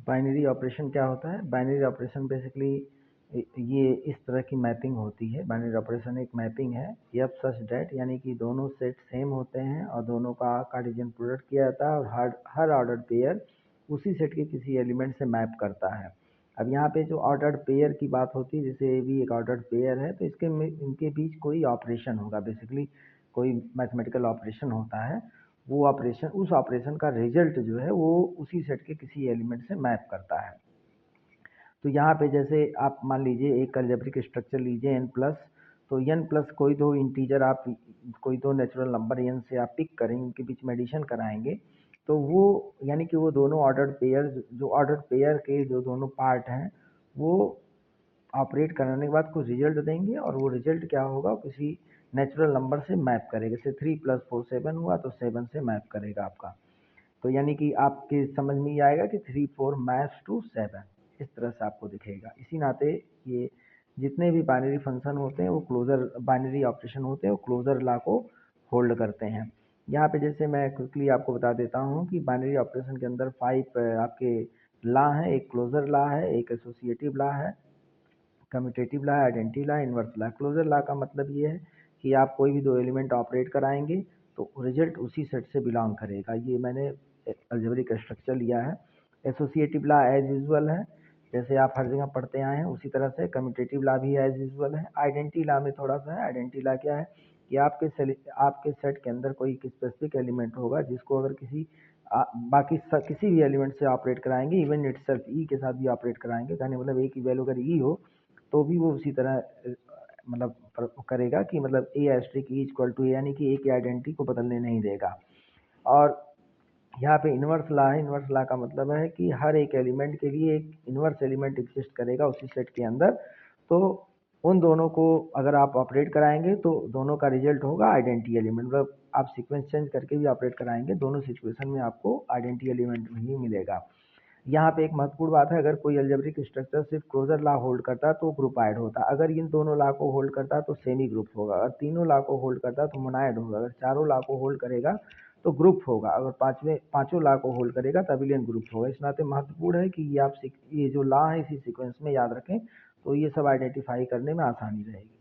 Binary operation क्या होता है? बाइनरी ऑपरेशन बेसिकली ये इस तरह की मैपिंग होती है। बाइनरी ऑपरेशन एक मैपिंग है एफ सच डेट, यानी कि दोनों सेट सेम होते हैं और दोनों का कार्टेशियन प्रोडक्ट किया जाता है और हर ऑर्डर पेयर उसी सेट के किसी एलिमेंट से मैप करता है। अब यहाँ पे जो ऑर्डर्ड पेयर की बात होती है, जैसे ये भी एक ऑर्डर्ड पेयर है, तो इनके बीच कोई ऑपरेशन होगा, बेसिकली कोई मैथमेटिकल ऑपरेशन होता है। वो ऑपरेशन, उस ऑपरेशन का रिजल्ट जो है वो उसी सेट के किसी एलिमेंट से मैप करता है। तो यहाँ पे जैसे आप मान लीजिए एक अलजेब्रिक स्ट्रक्चर लीजिए n प्लस, तो n प्लस कोई दो इंटीजर आप, कोई दो नेचुरल नंबर n से आप पिक करेंगे, उनके बीच में एडिशन कराएंगे, तो वो यानी कि वो दोनों ऑर्डर्ड पेयर, जो ऑर्डर्ड पेयर के जो दोनों पार्ट हैं वो ऑपरेट कराने के बाद कुछ रिजल्ट देंगे, और वो रिजल्ट क्या होगा, किसी नेचुरल नंबर से मैप करेगा। जैसे 3 + 4 7 हुआ, तो 7 से मैप करेगा आपका। तो यानी कि आपके समझ में ही आएगा कि 3 4 मैप्स टू 7, इस तरह से आपको दिखेगा। इसी नाते ये जितने भी बाइनरी फंक्शन होते हैं वो क्लोजर, बाइनरी ऑपरेशन होते हैं वो क्लोजर लॉ को होल्ड करते हैं। यहाँ पे जैसे मैं क्विकली आपको बता देता हूँ कि बाइनरी ऑपरेशन के अंदर 5 आपके लॉ हैं। एक क्लोजर लॉ है, एक एसोसिएटिव लॉ है, commutative law, identity law, inverse law. Closure law का मतलब ये है कि आप कोई भी दो एलिमेंट ऑपरेट कराएंगे तो रिजल्ट उसी सेट से बिलोंग करेगा। ये मैंने अलजेब्रिक स्ट्रक्चर लिया है। एसोसिएटिव लॉ एज यूजुअल है, जैसे आप हर जगह पढ़ते आए हैं उसी तरह से। कम्यूटेटिव लॉ भी एज यूजुअल है। आइडेंटिटी लॉ में थोड़ा सा है। आइडेंटिटी लॉ क्या है कि आपके सेट के अंदर कोई स्पेसिफिक एलिमेंट होगा जिसको अगर किसी भी एलिमेंट से ऑपरेट कराएंगे, इवन इटसेल्फ ई के साथ भी ऑपरेट कराएंगे, कहने मतलब ए की वैल्यू अगर ई हो तो भी वो उसी तरह मतलब करेगा कि मतलब ए एस्ट्रिक ई इक्वल टू ए, यानी कि ए की आइडेंटिटी को बदलने नहीं देगा। और यहाँ पे इन्वर्स लॉ है। इन्वर्स लॉ का मतलब है कि हर एक एलिमेंट के लिए एक इन्वर्स एलिमेंट एग्जिस्ट करेगा उसी सेट के अंदर। तो उन दोनों को अगर आप ऑपरेट कराएंगे तो दोनों का रिजल्ट होगा आइडेंटिटी एलिमेंट। मतलब आप सीक्वेंस चेंज करके भी ऑपरेट कराएंगे, दोनों सिचुएशन में आपको आइडेंटिटी एलिमेंट ही मिलेगा। यहाँ पे एक महत्वपूर्ण बात है, अगर कोई अलजेब्रिक स्ट्रक्चर सिर्फ क्लोजर लॉ होल्ड करता है तो ग्रुपाइड होता है। अगर इन दोनों लॉ को होल्ड करता है तो सेमी ग्रुप होगा। अगर तीनों लॉ को होल्ड करता है तो मोनाइड होगा। अगर चारों लॉ को होल्ड करेगा तो ग्रुप होगा। अगर पांचों लॉ को होल्ड करेगा तो अबिलियन ग्रुप होगा। इस नाते महत्वपूर्ण है कि ये जो लॉ है इसी सीक्वेंस में याद रखें, तो ये सब आइडेंटिफाई करने में आसानी रहेगी।